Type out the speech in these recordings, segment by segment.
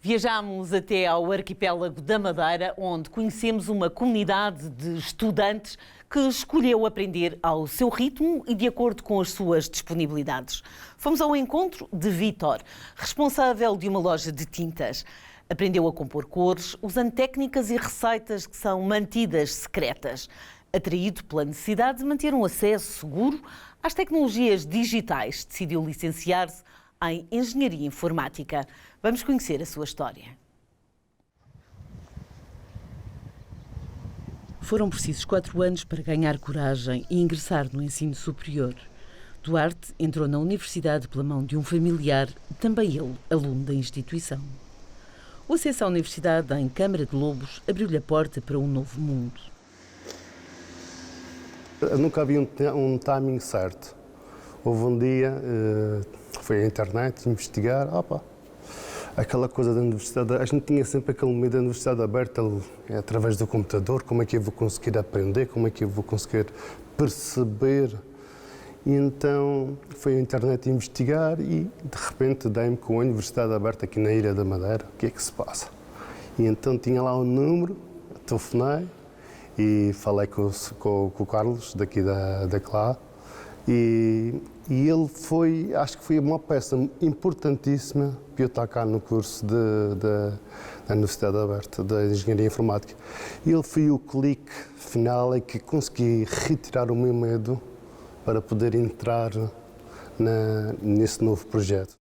Viajámos até ao arquipélago da Madeira, onde conhecemos uma comunidade de estudantes que escolheu aprender ao seu ritmo e de acordo com as suas disponibilidades. Fomos ao encontro de Vítor, responsável de uma loja de tintas. Aprendeu a compor cores, usando técnicas e receitas que são mantidas secretas. Atraído pela necessidade de manter um acesso seguro às tecnologias digitais, decidiu licenciar-se em Engenharia Informática. Vamos conhecer a sua história. Foram precisos 4 anos para ganhar coragem e ingressar no ensino superior. Duarte entrou na universidade pela mão de um familiar, também ele aluno da instituição. O acesso à universidade em Câmara de Lobos abriu-lhe a porta para um novo mundo. Eu nunca havia um timing certo. Houve um dia, foi à internet investigar, aquela coisa da universidade, a gente tinha sempre aquele medo da universidade aberta através do computador, como é que eu vou conseguir aprender, como é que eu vou conseguir perceber. E então fui à internet investigar e de repente dei-me com a universidade aberta aqui na Ilha da Madeira, o que é que se passa? E então tinha lá um número, telefonei e falei com o Carlos daqui da CLA. E ele foi, acho que foi uma peça importantíssima para eu estar cá no curso da Universidade Aberta, da Engenharia Informática. Ele foi o clique final em que consegui retirar o meu medo para poder entrar nesse novo projeto.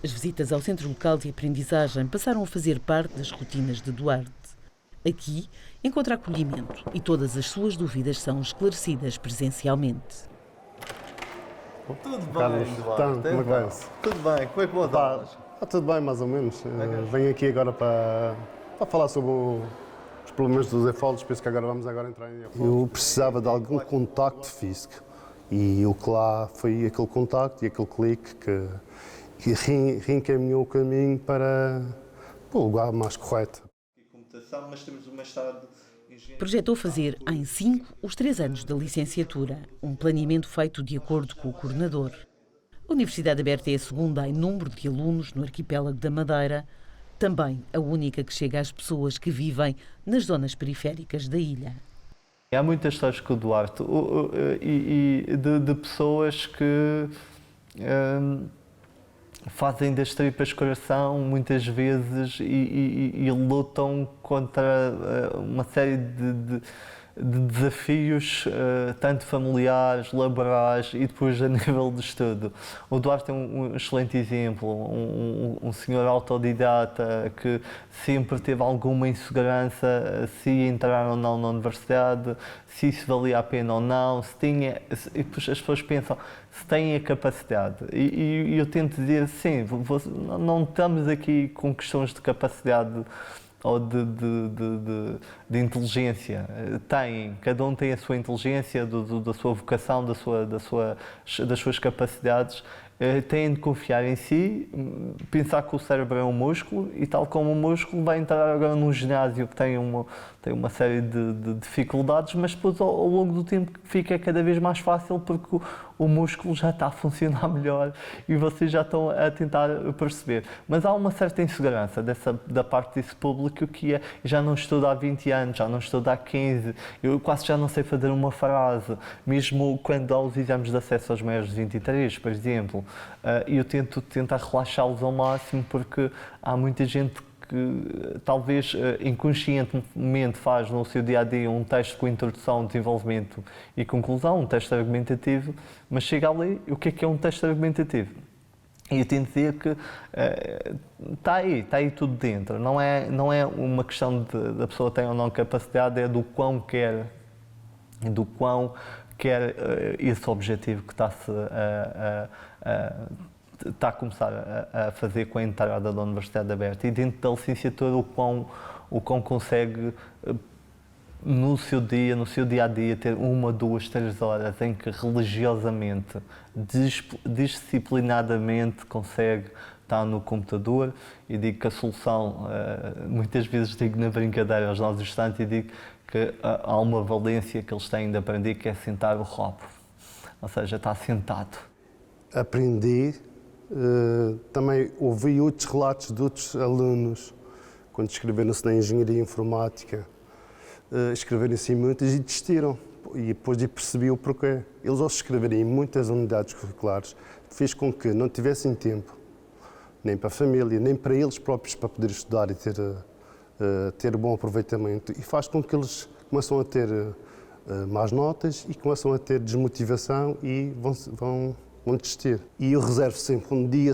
As visitas ao Centro Local de Aprendizagem passaram a fazer parte das rotinas de Duarte. Aqui encontra acolhimento e todas as suas dúvidas são esclarecidas presencialmente. Tudo bem, Carlos, Duarte? como é que vai-se? Tudo bem, como é que vão as aulas? Está tudo bem, mais ou menos. Venho aqui agora para falar sobre os problemas dos e-folds, penso que agora vamos entrar em e-folds. Eu precisava de algum contacto físico e o que lá foi aquele contacto e aquele clique que reencaminhou o caminho para o lugar mais correto. Mas temos uma mestrado em engenharia. Projetou fazer em 5 os 3 anos da licenciatura, um planeamento feito de acordo com o coordenador. A Universidade Aberta é a segunda em número de alunos no arquipélago da Madeira, também a única que chega às pessoas que vivem nas zonas periféricas da ilha. Há muitas histórias com o Duarte de pessoas que fazem das tripas coração muitas vezes e lutam contra uma série de desafios, tanto familiares, laborais e depois a nível de estudo. O Duarte é um excelente exemplo, um senhor autodidata que sempre teve alguma insegurança se ia entrar ou não na universidade, se isso valia a pena ou não, e depois as pessoas pensam se têm a capacidade. E eu tento dizer, sim, não estamos aqui com questões de capacidade ou de inteligência. Cada um tem a sua inteligência, da sua vocação, das suas capacidades. Têm de confiar em si, pensar que o cérebro é um músculo e tal como o músculo vai entrar agora num ginásio que tem uma série de dificuldades, mas depois ao longo do tempo fica cada vez mais fácil porque o músculo já está a funcionar melhor e vocês já estão a tentar perceber. Mas há uma certa insegurança da parte desse público que é, já não estudo há 20 anos, já não estudo há 15, eu quase já não sei fazer uma frase, mesmo quando há os exames de acesso aos maiores de 23, por exemplo. Eu tento tentar relaxá-los ao máximo porque há muita gente que talvez inconscientemente faz no seu dia-a-dia um teste com introdução, desenvolvimento e conclusão, um teste argumentativo, mas chega ali, o que é um teste argumentativo? E eu tento dizer que está aí tudo dentro, não é uma questão da pessoa ter ou não capacidade, é do quão quer esse objetivo que está a começar a fazer com a entrada da Universidade Aberta e dentro da licenciatura o quão consegue no seu dia-a-dia ter 1, 2, 3 horas em que religiosamente, disciplinadamente consegue estar no computador. E digo que a solução, muitas vezes digo na brincadeira aos nossos estudantes e digo que há uma valência que eles têm de aprender que é sentar o rabo, ou seja, estar sentado. Aprendi também ouvi outros relatos de outros alunos, quando escreveram-se na engenharia informática, escreverem-se em muitas e desistiram. E depois percebi o porquê. Eles, ao se escreverem em muitas unidades curriculares, fez com que não tivessem tempo, nem para a família, nem para eles próprios, para poder estudar e ter bom aproveitamento. E faz com que eles começam a ter más notas e começam a ter desmotivação e vão desistir. E eu reservo sempre um dia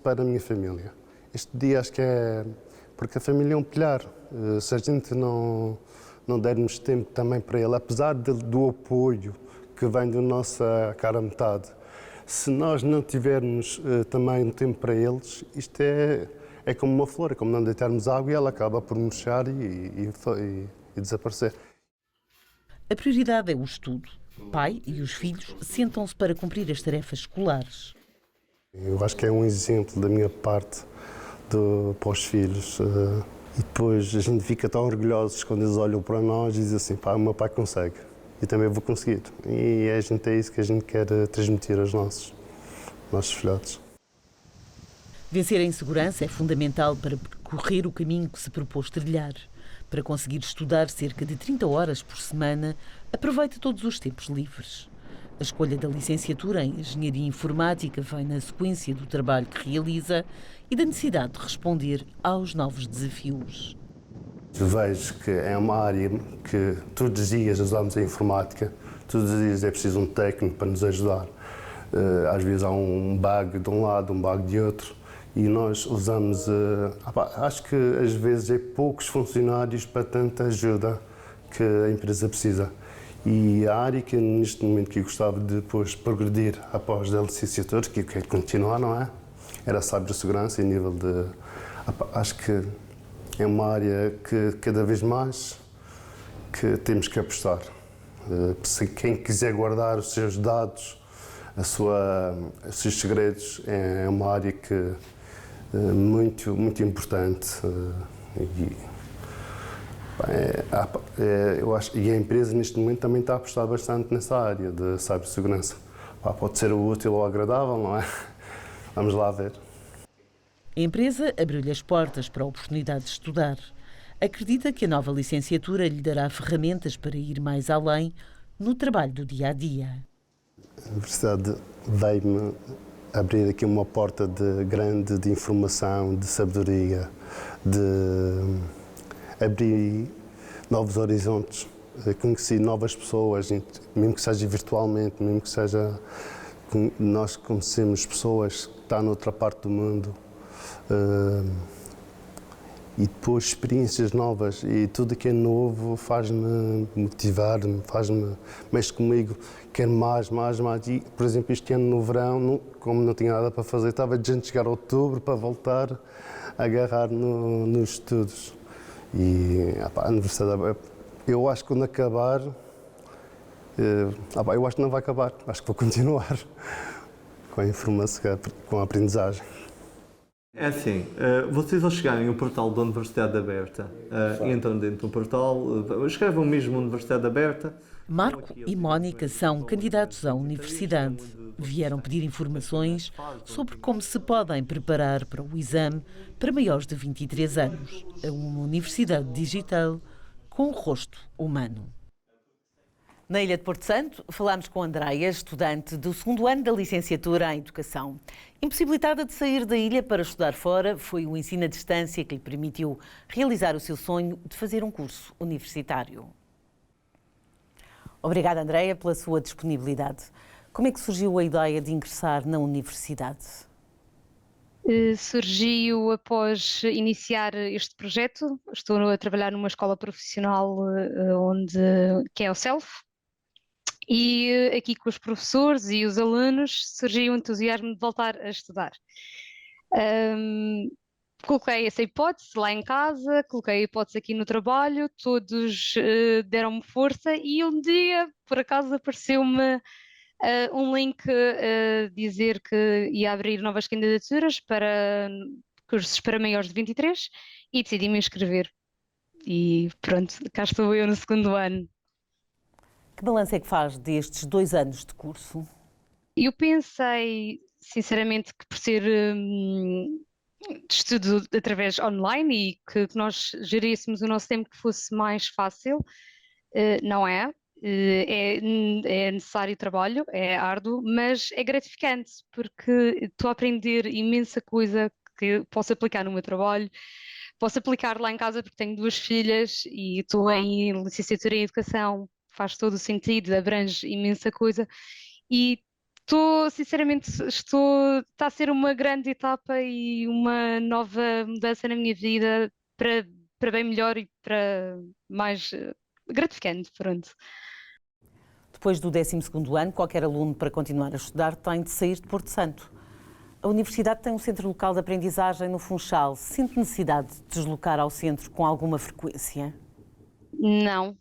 para a minha família. Este dia acho que é porque a família é um pilar. Se a gente não dermos tempo também para ele, apesar do apoio que vem da nossa cara metade, se nós não tivermos também tempo para eles, isto é como uma flor, é como não deitarmos água e ela acaba por murchar e desaparecer. A prioridade é o estudo. O pai e os filhos sentam-se para cumprir as tarefas escolares. Eu acho que é um exemplo da minha parte para os filhos. E depois a gente fica tão orgulhosos quando eles olham para nós e dizem assim, pá, o meu pai consegue, eu também vou conseguir. E é isso que a gente quer transmitir aos nossos filhotes. Vencer a insegurança é fundamental para percorrer o caminho que se propôs trilhar. Para conseguir estudar cerca de 30 horas por semana, aproveita todos os tempos livres. A escolha da licenciatura em Engenharia Informática vem na sequência do trabalho que realiza e da necessidade de responder aos novos desafios. Vejo que é uma área que todos os dias usamos a informática, todos os dias é preciso um técnico para nos ajudar. Às vezes há um bug de um lado, um bug de outro, e nós usamos, acho que às vezes é poucos funcionários para tanta ajuda que a empresa precisa. E a área que neste momento que eu gostava de depois progredir após a licenciatura, que eu quero continuar, não é? Era a cibersegurança em nível de... Acho que é uma área que cada vez mais que temos que apostar. Se quem quiser guardar os seus dados, os seus segredos, é uma área que muito, muito importante. Eu acho, e a empresa neste momento também está a apostar bastante nessa área de cibersegurança. Pode ser útil ou agradável, não é? Vamos lá ver. A empresa abriu-lhe as portas para a oportunidade de estudar. Acredita que a nova licenciatura lhe dará ferramentas para ir mais além no trabalho do dia-a-dia. A universidade veio-me abrir aqui uma porta grande de informação, de sabedoria, de abrir novos horizontes. Conheci novas pessoas, mesmo que seja virtualmente, mesmo que seja... Nós conhecemos pessoas que estão noutra parte do mundo. E depois experiências novas, e tudo que é novo faz-me motivar, mexe comigo, quero mais. E, por exemplo, este ano no verão, como não tinha nada para fazer, estava de gente chegar a outubro para voltar a agarrar nos estudos. E a universidade, eu acho que quando acabar, eu acho que não vai acabar, acho que vou continuar com a informação, com a aprendizagem. É assim, vocês ao chegarem ao portal da Universidade Aberta, entram dentro do portal, escrevam mesmo Universidade Aberta. Marco e Mónica são candidatos à universidade. Vieram pedir informações sobre como se podem preparar para o exame para maiores de 23 anos, a uma universidade digital com o rosto humano. Na Ilha de Porto Santo, falámos com Andreia, estudante do 2º ano da licenciatura em Educação. Impossibilitada de sair da ilha para estudar fora, foi o ensino à distância que lhe permitiu realizar o seu sonho de fazer um curso universitário. Obrigada, Andreia, pela sua disponibilidade. Como é que surgiu a ideia de ingressar na universidade? Surgiu após iniciar este projeto. Estou a trabalhar numa escola profissional que é o CELF, e aqui com os professores e os alunos surgiu o entusiasmo de voltar a estudar. Coloquei essa hipótese lá em casa, coloquei a hipótese aqui no trabalho, todos deram-me força, e um dia, por acaso, apareceu-me um link a dizer que ia abrir novas candidaturas para cursos para maiores de 23, e decidi me inscrever. E pronto, cá estou eu no 2º ano. Que balanço é que faz destes 2 anos de curso? Eu pensei, sinceramente, que por ser de estudo através online e que nós geríssemos o nosso tempo que fosse mais fácil, não é. É necessário trabalho, é árduo, mas é gratificante porque estou a aprender imensa coisa que posso aplicar no meu trabalho, posso aplicar lá em casa porque tenho duas filhas e estou em licenciatura em educação, faz todo o sentido, abrange imensa coisa e sinceramente, está a ser uma grande etapa e uma nova mudança na minha vida para bem melhor e para mais gratificante, pronto. Depois do 12º ano, qualquer aluno para continuar a estudar tem de sair de Porto Santo. A Universidade tem um centro local de aprendizagem no Funchal. Sente necessidade de deslocar ao centro com alguma frequência? Não,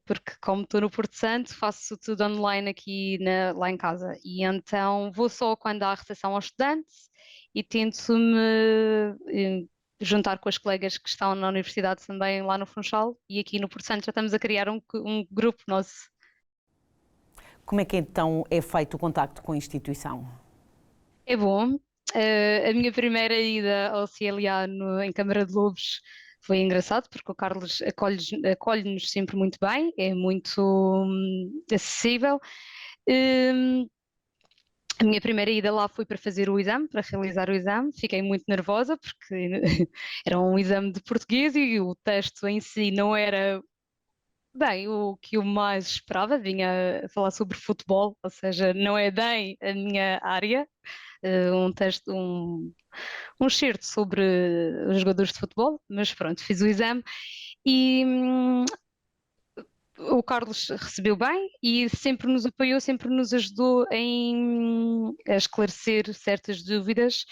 porque como estou no Porto Santo, faço tudo online aqui lá em casa. E então vou só quando há recepção aos estudantes e tento-me juntar com as colegas que estão na universidade também lá no Funchal. E aqui no Porto Santo já estamos a criar um grupo nosso. Como é que então é feito o contacto com a instituição? É bom. A minha primeira ida ao CLA em Câmara de Lobos foi engraçado, porque o Carlos acolhe-nos sempre muito bem, é muito acessível. A minha primeira ida lá foi para fazer o exame, para realizar o exame. Fiquei muito nervosa, porque era um exame de português e o texto em si não era bem o que eu mais esperava. Vinha a falar sobre futebol, ou seja, não é bem a minha área. Um texto, um excerto sobre os jogadores de futebol, mas pronto, fiz o exame e o Carlos recebeu bem e sempre nos apoiou, sempre nos ajudou a esclarecer certas dúvidas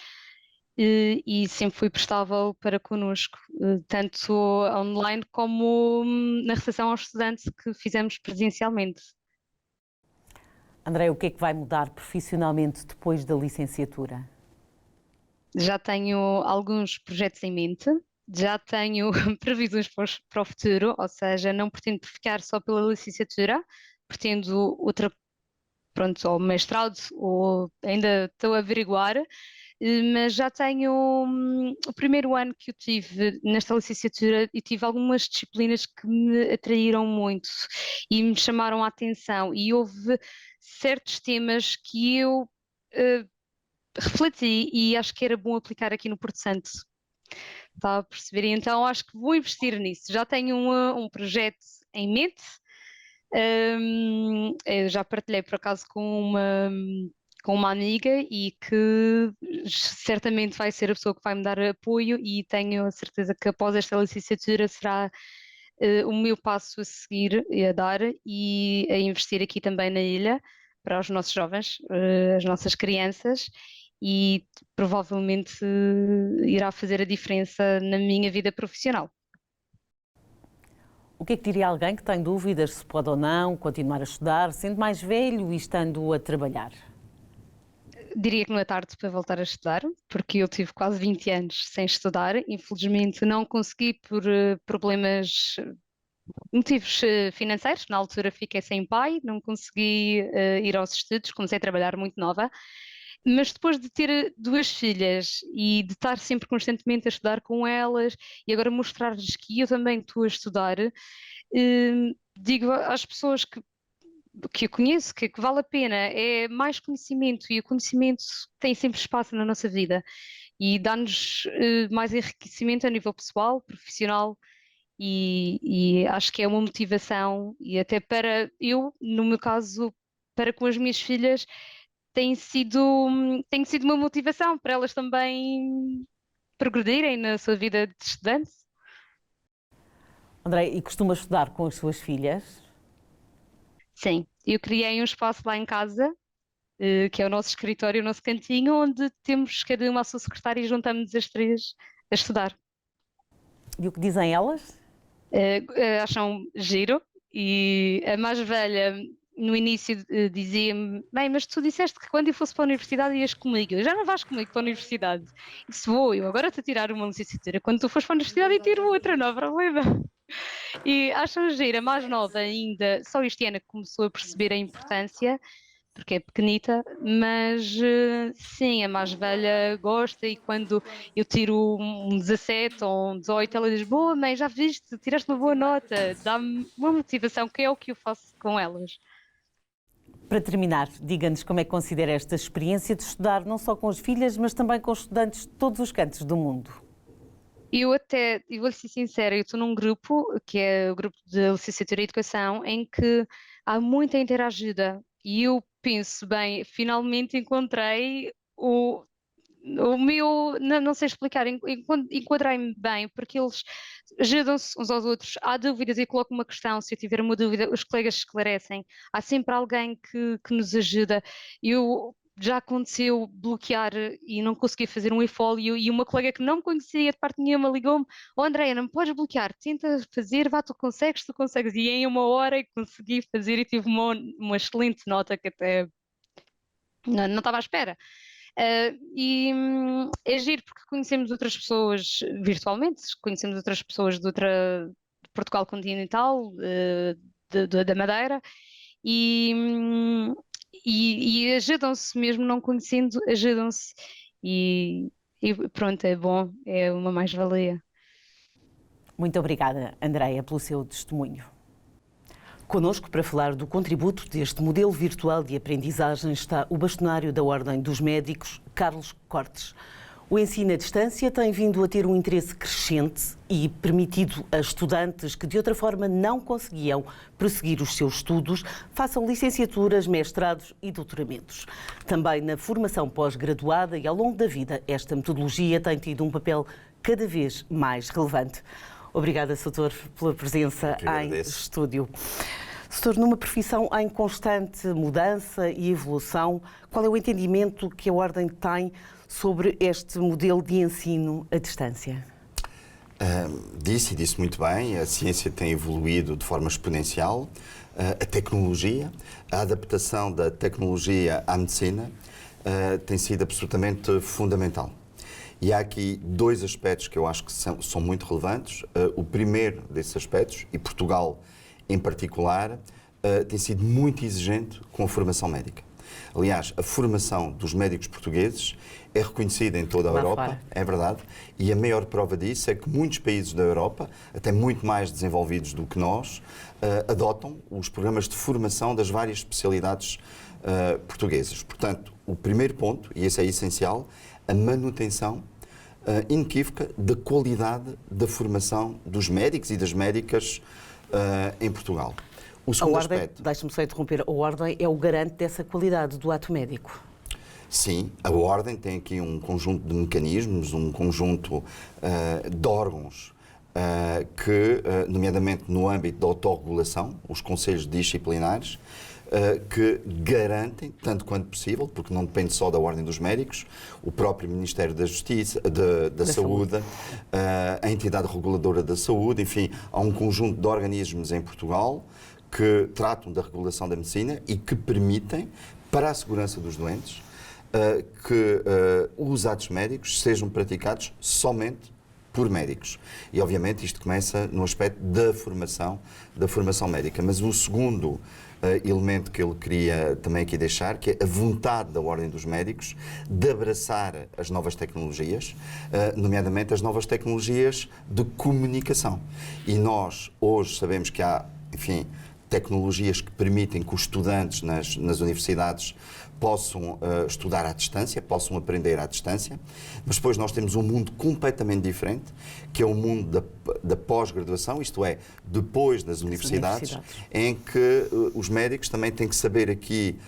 e sempre foi prestável para connosco, tanto online como na recepção aos estudantes que fizemos presencialmente. André, o que é que vai mudar profissionalmente depois da licenciatura? Já tenho alguns projetos em mente, já tenho previsões para o futuro, ou seja, não pretendo ficar só pela licenciatura, pretendo pronto, ou mestrado, ou ainda estou a averiguar, mas já tenho o primeiro ano que eu tive nesta licenciatura e tive algumas disciplinas que me atraíram muito e me chamaram a atenção e houve certos temas que eu refleti e acho que era bom aplicar aqui no Porto Santo. Está a perceber? Então acho que vou investir nisso. Já tenho um projeto em mente. Eu já partilhei por acaso com uma amiga e que certamente vai ser a pessoa que vai me dar apoio e tenho a certeza que após esta licenciatura será o meu passo a seguir e a dar e a investir aqui também na ilha para os nossos jovens, as nossas crianças e provavelmente irá fazer a diferença na minha vida profissional. O que é que diria alguém que tem dúvidas se pode ou não continuar a estudar, sendo mais velho e estando a trabalhar? Diria que não é tarde para voltar a estudar, porque eu tive quase 20 anos sem estudar. Infelizmente não consegui por motivos financeiros. Na altura fiquei sem pai, não consegui ir aos estudos, comecei a trabalhar muito nova. Mas depois de ter duas filhas e de estar sempre constantemente a estudar com elas e agora mostrar-lhes que eu também estou a estudar, digo às pessoas que eu conheço que vale a pena, é mais conhecimento e o conhecimento tem sempre espaço na nossa vida e dá-nos mais enriquecimento a nível pessoal, profissional e acho que é uma motivação e até para eu, no meu caso, para com as minhas filhas, tem sido uma motivação para elas também progredirem na sua vida de estudante. André, e costuma estudar com as suas filhas? Sim, eu criei um espaço lá em casa, que é o nosso escritório, o nosso cantinho, onde temos cada uma a sua secretária e juntamos as três a estudar. E o que dizem elas? Acham giro e a mais velha no início dizia-me: bem, mas tu disseste que quando eu fosse para a universidade ias comigo, eu já não vais comigo para a universidade. E se vou, eu agora te tirar uma licenciatura, quando tu fores para a universidade eu tiro outra, não há problema. E acham giro, a mais nova ainda, só este ano que começou a perceber a importância, porque é pequenita, mas sim, a mais velha gosta e quando eu tiro um 17 ou um 18, ela diz: Boa, mãe, já viste, tiraste uma boa nota, dá-me uma motivação, que é o que eu faço com elas. Para terminar, diga-nos como é que considera esta experiência de estudar não só com as filhas, mas também com estudantes de todos os cantos do mundo. E vou-lhe ser sincera, eu estou num grupo, que é o grupo de Licenciatura em Educação, em que há muita interajuda. E eu penso, bem, finalmente encontrei o meu, não sei explicar, enquadrei-me bem, porque eles ajudam-se uns aos outros. Há dúvidas, eu coloco uma questão, se eu tiver uma dúvida, os colegas esclarecem. Há sempre alguém que nos ajuda. Já aconteceu bloquear e não consegui fazer um e-folio e uma colega que não me conhecia de parte nenhuma ligou-me: Oh Andréia, não me podes bloquear, tenta fazer, vá, tu consegues. E em uma hora consegui fazer e tive uma excelente nota que até não estava à espera. É giro porque conhecemos outras pessoas virtualmente, conhecemos outras pessoas de Portugal continental, da Madeira, e, e ajudam-se, mesmo não conhecendo, ajudam-se. E pronto, é bom, é uma mais-valia. Muito obrigada, Andréia, pelo seu testemunho. Connosco, para falar do contributo deste modelo virtual de aprendizagem, está o bastonário da Ordem dos Médicos, Carlos Cortes. O ensino à distância tem vindo a ter um interesse crescente e permitido a estudantes que de outra forma não conseguiam prosseguir os seus estudos, façam licenciaturas, mestrados e doutoramentos. Também na formação pós-graduada e ao longo da vida, esta metodologia tem tido um papel cada vez mais relevante. Obrigada, Soutor, pela presença em estúdio. Soutor, numa profissão em constante mudança e evolução, qual é o entendimento que a Ordem tem sobre este modelo de ensino à distância? Disse muito bem, a ciência tem evoluído de forma exponencial, a tecnologia, a adaptação da tecnologia à medicina tem sido absolutamente fundamental. E há aqui dois aspectos que eu acho que são muito relevantes. O primeiro desses aspectos, e Portugal em particular, tem sido muito exigente com a formação médica. Aliás, a formação dos médicos portugueses é reconhecida em toda a Europa, é verdade, e a maior prova disso é que muitos países da Europa, até muito mais desenvolvidos do que nós, adotam os programas de formação das várias especialidades portuguesas. Portanto, o primeiro ponto, e esse é essencial, a manutenção inequívoca da qualidade da formação dos médicos e das médicas em Portugal. O segundo aspecto... Deixe-me só interromper, a Ordem é o garante dessa qualidade do ato médico. Sim, a Ordem tem aqui um conjunto de mecanismos, um conjunto de órgãos que, nomeadamente no âmbito da autorregulação, os conselhos disciplinares, que garantem, tanto quanto possível, porque não depende só da Ordem dos Médicos, o próprio Ministério da Justiça, da Saúde, a entidade reguladora da saúde, enfim, há um conjunto de organismos em Portugal que tratam da regulação da medicina e que permitem, para a segurança dos doentes, que os atos médicos sejam praticados somente por médicos. E, obviamente, isto começa no aspecto da formação médica. Mas o segundo elemento que eu queria também aqui deixar, que é a vontade da Ordem dos Médicos de abraçar as novas tecnologias, nomeadamente as novas tecnologias de comunicação. E nós, hoje, sabemos que há, enfim, tecnologias que permitem que os estudantes nas universidades possam estudar à distância, possam aprender à distância, mas depois nós temos um mundo completamente diferente, que é o mundo da pós-graduação, isto é, depois das universidades, em que os médicos também têm que saber aqui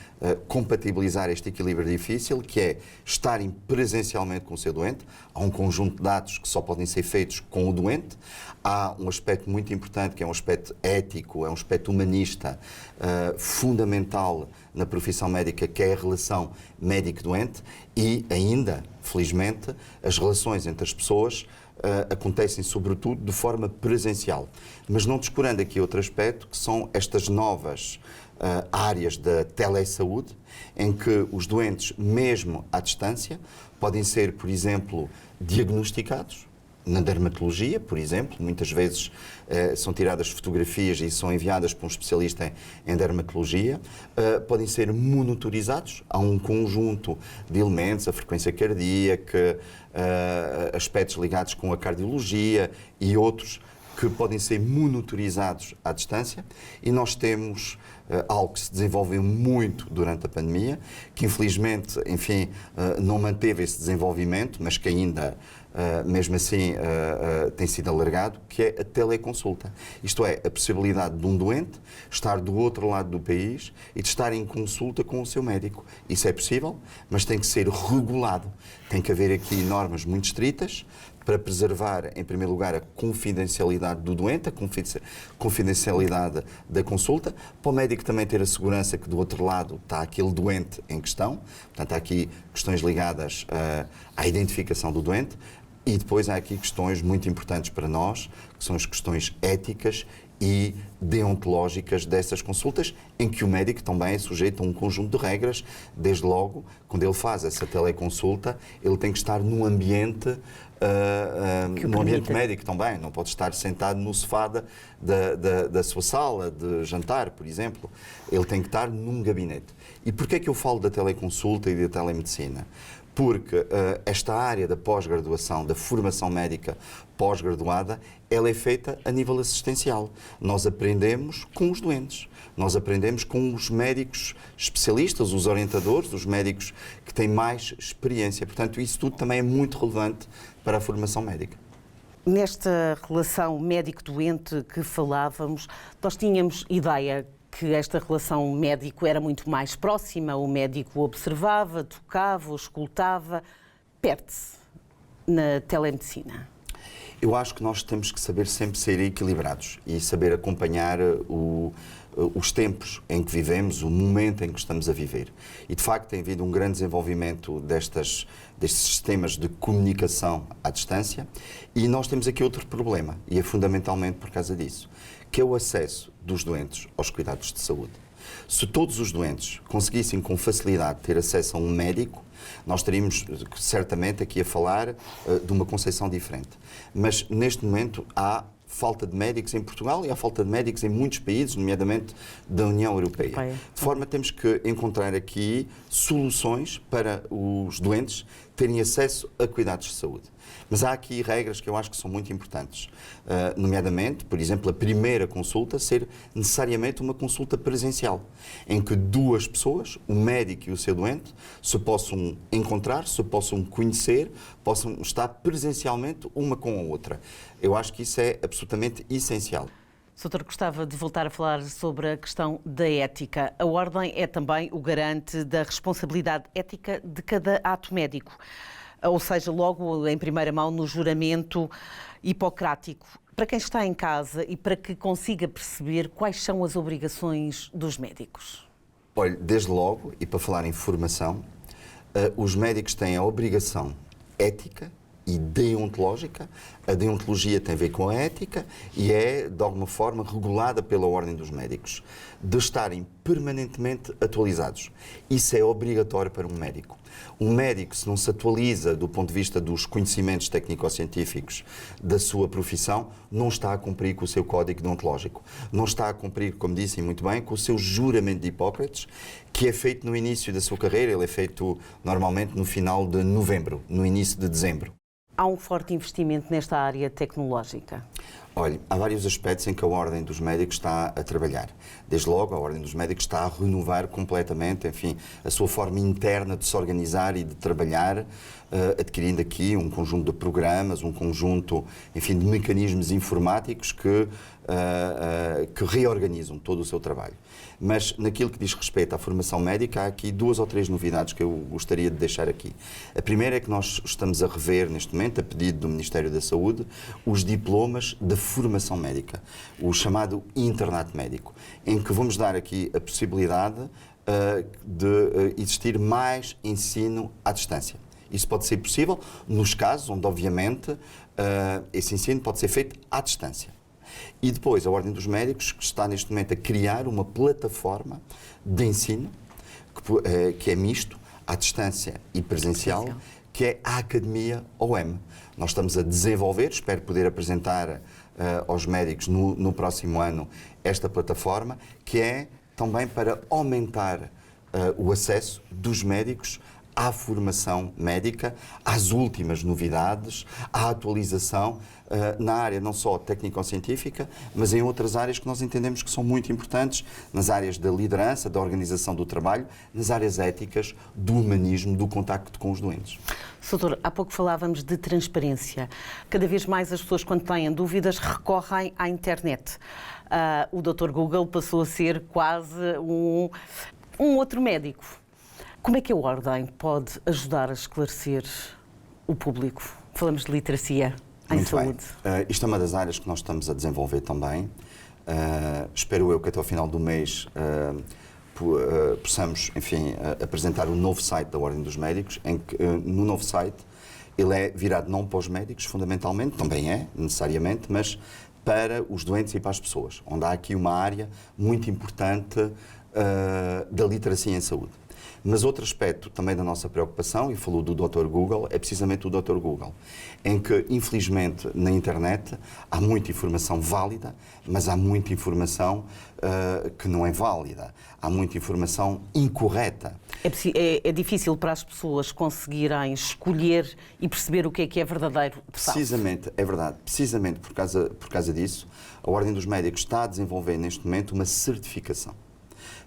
compatibilizar este equilíbrio difícil, que é estarem presencialmente com o seu doente. Há um conjunto de dados que só podem ser feitos com o doente. Há um aspecto muito importante, que é um aspecto ético, é um aspecto humanista, fundamental na profissão médica, que é a relação médico-doente, e ainda, felizmente, as relações entre as pessoas acontecem sobretudo de forma presencial. Mas não descurando aqui outro aspecto, que são estas novas áreas da telesaúde, em que os doentes, mesmo à distância, podem ser, por exemplo, diagnosticados na dermatologia, por exemplo, muitas vezes são tiradas fotografias e são enviadas para um especialista em dermatologia, podem ser monitorizados, há um conjunto de elementos, a frequência cardíaca, aspectos ligados com a cardiologia e outros que podem ser monitorizados à distância, e nós temos algo que se desenvolveu muito durante a pandemia, que infelizmente, enfim, não manteve esse desenvolvimento, mas que ainda, mesmo assim, tem sido alargado, que é a teleconsulta. Isto é, a possibilidade de um doente estar do outro lado do país e de estar em consulta com o seu médico. Isso é possível, mas tem que ser regulado. Tem que haver aqui normas muito estritas para preservar, em primeiro lugar, a confidencialidade do doente, a confidencialidade da consulta, para o médico também ter a segurança que do outro lado está aquele doente em questão. Portanto, há aqui questões ligadas à identificação do doente, e depois há aqui questões muito importantes para nós, que são as questões éticas e deontológicas dessas consultas, em que o médico também é sujeito a um conjunto de regras. Desde logo, quando ele faz essa teleconsulta, ele tem que estar num ambiente médico também, não pode estar sentado no sofá da sua sala de jantar, por exemplo. Ele tem que estar num gabinete. E porquê é que eu falo da teleconsulta e da telemedicina? Porque esta área da pós-graduação, da formação médica pós-graduada, ela é feita a nível assistencial. Nós aprendemos com os doentes, nós aprendemos com os médicos especialistas, os orientadores, os médicos que têm mais experiência. Portanto, isso tudo também é muito relevante para a formação médica. Nesta relação médico-doente que falávamos, nós tínhamos ideia que esta relação médico era muito mais próxima, o médico observava, tocava, escutava. Perde-se na telemedicina? Eu acho que nós temos que saber sempre ser equilibrados e saber acompanhar os tempos em que vivemos, o momento em que estamos a viver. E, de facto, tem havido um grande desenvolvimento destes sistemas de comunicação à distância, e nós temos aqui outro problema, e é fundamentalmente por causa disso, que é o acesso dos doentes aos cuidados de saúde. Se todos os doentes conseguissem com facilidade ter acesso a um médico, nós estaríamos certamente aqui a falar de uma concepção diferente. Mas neste momento há falta de médicos em Portugal e há falta de médicos em muitos países, nomeadamente da União Europeia. De forma que temos que encontrar aqui soluções para os doentes terem acesso a cuidados de saúde. Mas há aqui regras que eu acho que são muito importantes, nomeadamente, por exemplo, a primeira consulta ser necessariamente uma consulta presencial, em que duas pessoas, o médico e o seu doente, se possam encontrar, se possam conhecer, possam estar presencialmente uma com a outra. Eu acho que isso é absolutamente essencial. Doutor, gostava de voltar a falar sobre a questão da ética. A Ordem é também o garante da responsabilidade ética de cada ato médico, ou seja, logo em primeira mão no juramento hipocrático. Para quem está em casa e para que consiga perceber quais são as obrigações dos médicos? Olha, desde logo, e para falar em formação, os médicos têm a obrigação ética e deontológica. A deontologia tem a ver com a ética e é, de alguma forma, regulada pela Ordem dos Médicos, de estarem permanentemente atualizados. Isso é obrigatório para um médico. Um médico, se não se atualiza do ponto de vista dos conhecimentos técnico-científicos da sua profissão, não está a cumprir com o seu código deontológico. Não está a cumprir, como disse muito bem, com o seu juramento de Hipócrates, que é feito no início da sua carreira. Ele é feito normalmente no final de novembro, no início de dezembro. Há um forte investimento nesta área tecnológica? Olha, há vários aspectos em que a Ordem dos Médicos está a trabalhar. Desde logo, a Ordem dos Médicos está a renovar completamente, enfim, a sua forma interna de se organizar e de trabalhar, adquirindo aqui um conjunto de programas, um conjunto, enfim, de mecanismos informáticos que reorganizam todo o seu trabalho. Mas naquilo que diz respeito à formação médica, há aqui 2 ou 3 novidades que eu gostaria de deixar aqui. A primeira é que nós estamos a rever neste momento, a pedido do Ministério da Saúde, os diplomas de formação médica, o chamado internato médico, em que vamos dar aqui a possibilidade de existir mais ensino à distância. Isso pode ser possível nos casos onde, obviamente, esse ensino pode ser feito à distância. E depois a Ordem dos Médicos está neste momento a criar uma plataforma de ensino que é misto, à distância e presencial, que é a Academia OM. Nós estamos a desenvolver, espero poder apresentar aos médicos no próximo ano esta plataforma, que é também para aumentar o acesso dos médicos à formação médica, às últimas novidades, à atualização na área não só técnico-científica, mas em outras áreas que nós entendemos que são muito importantes, nas áreas da liderança, da organização do trabalho, nas áreas éticas, do humanismo, do contacto com os doentes. Doutor, há pouco falávamos de transparência. Cada vez mais as pessoas, quando têm dúvidas, recorrem à internet. O Dr. Google passou a ser quase um outro médico. Como é que a Ordem pode ajudar a esclarecer o público? Falamos de literacia em saúde. Bem. Isto é uma das áreas que nós estamos a desenvolver também. Espero eu que até ao final do mês possamos, enfim, apresentar o novo site da Ordem dos Médicos, em que no novo site ele é virado não para os médicos, fundamentalmente, também é, necessariamente, mas para os doentes e para as pessoas, onde há aqui uma área muito importante da literacia em saúde. Mas outro aspecto também da nossa preocupação, e falou do Dr. Google, é precisamente o Dr. Google, em que, infelizmente, na internet há muita informação válida, mas há muita informação que não é válida. Há muita informação incorreta. É difícil para as pessoas conseguirem escolher e perceber o que é verdadeiro de falso. Precisamente, é verdade. Precisamente por causa disso, a Ordem dos Médicos está a desenvolver neste momento uma certificação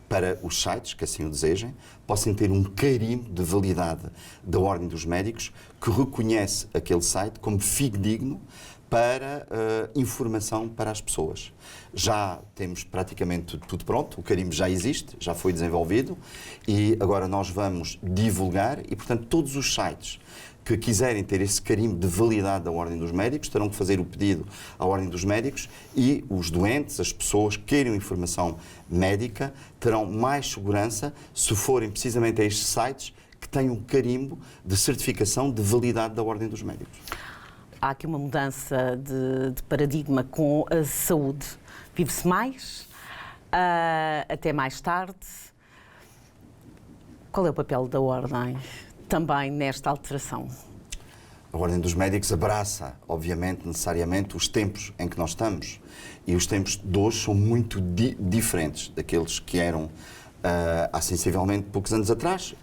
para os sites que assim o desejem, possam ter um carimbo de validade da Ordem dos Médicos que reconhece aquele site como fidedigno para informação para as pessoas. Já temos praticamente tudo pronto, o carimbo já existe, já foi desenvolvido e agora nós vamos divulgar e, portanto, todos os sites que quiserem ter esse carimbo de validade da Ordem dos Médicos terão que fazer o pedido à Ordem dos Médicos e os doentes, as pessoas que queiram informação médica, terão mais segurança se forem precisamente a estes sites que têm um carimbo de certificação de validade da Ordem dos Médicos. Há aqui uma mudança de paradigma com a saúde. Vive-se mais, até mais tarde. Qual é o papel da Ordem também nesta alteração? A Ordem dos Médicos abraça, obviamente, necessariamente, os tempos em que nós estamos. E os tempos de hoje são muito diferentes daqueles que eram há sensivelmente poucos anos atrás.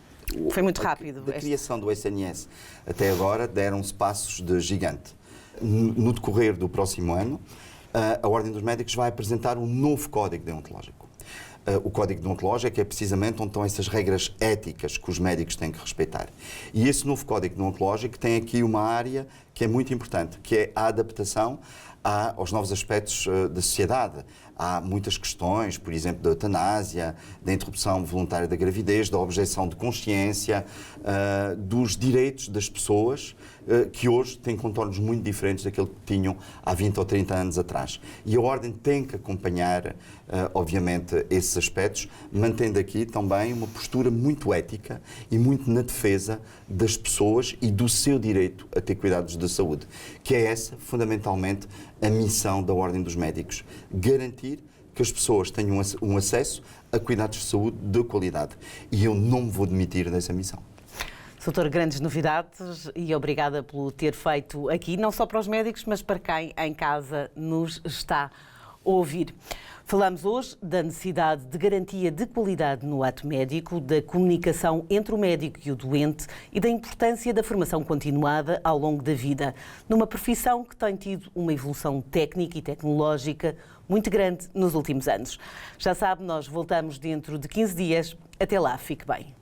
Foi muito rápido. Da criação do SNS até agora deram-se passos de gigante. No decorrer do próximo ano, a Ordem dos Médicos vai apresentar um novo código deontológico. O código deontológico é precisamente onde estão essas regras éticas que os médicos têm que respeitar. E esse novo código deontológico tem aqui uma área que é muito importante, que é a adaptação aos novos aspectos da sociedade. Há muitas questões, por exemplo, da eutanásia, da interrupção voluntária da gravidez, da objeção de consciência, dos direitos das pessoas, que hoje têm contornos muito diferentes daquilo que tinham há 20 ou 30 anos atrás. E a Ordem tem que acompanhar, obviamente, esses aspectos, mantendo aqui também uma postura muito ética e muito na defesa das pessoas e do seu direito a ter cuidados de saúde, que é essa, fundamentalmente, a missão da Ordem dos Médicos, garantir que as pessoas tenham um acesso a cuidados de saúde de qualidade. E eu não me vou demitir dessa missão. Doutor, grandes novidades e obrigada por ter feito aqui, não só para os médicos, mas para quem em casa nos está a ouvir. Falamos hoje da necessidade de garantia de qualidade no ato médico, da comunicação entre o médico e o doente e da importância da formação continuada ao longo da vida, numa profissão que tem tido uma evolução técnica e tecnológica muito grande nos últimos anos. Já sabe, nós voltamos dentro de 15 dias. Até lá, fique bem.